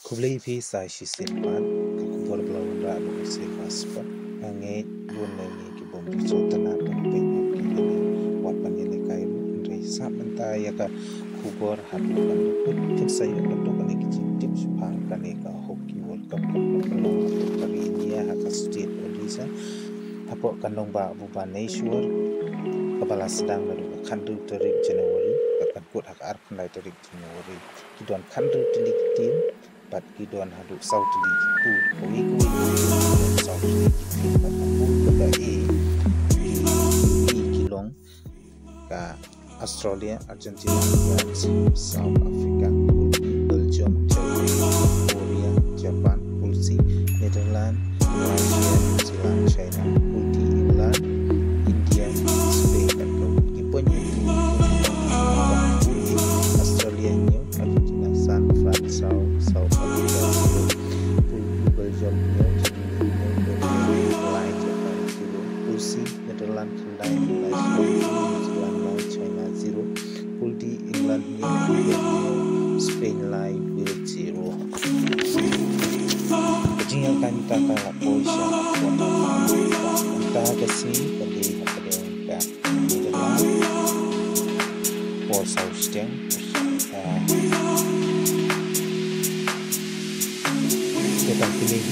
Kublai phi sai shi silpan ka kubor blawn ra lu silvaspa nge bunengi ki bombi sotana pempe ki wat panile kai re sa mynta iaka kubor hadu kan put put sai ka to kan ki tips phang kan ka hockey world cup ka no to kari india ha ka state odisha thapok kanong ba Bhubaneswar kepala sedang lalu kandu tarik Januari akan kut hak arp nai tarik Januari kidon kandu telik tim bat kidon hadu sau telik ku kui sau telik bat ku pada kilong ka Australia, Argentina, France, South Africa, Belgium, Germany, Korea, Japan, Pulsi, Netherlands, Russia, New Zealand, China, Pulti, England, India, Spain, dan Kiponya Australia, New Argentina, San France, South Africa, Belgium, New Zealand, Japan, Pulsi, Netherlands, Malaysia, New Zealand, China, 0, Pulti, England, New Spain, live with 0. Kejingan kami tak kalah Porsche, kita kasih pada ka Netherlands, Porsche Austin, kita pilih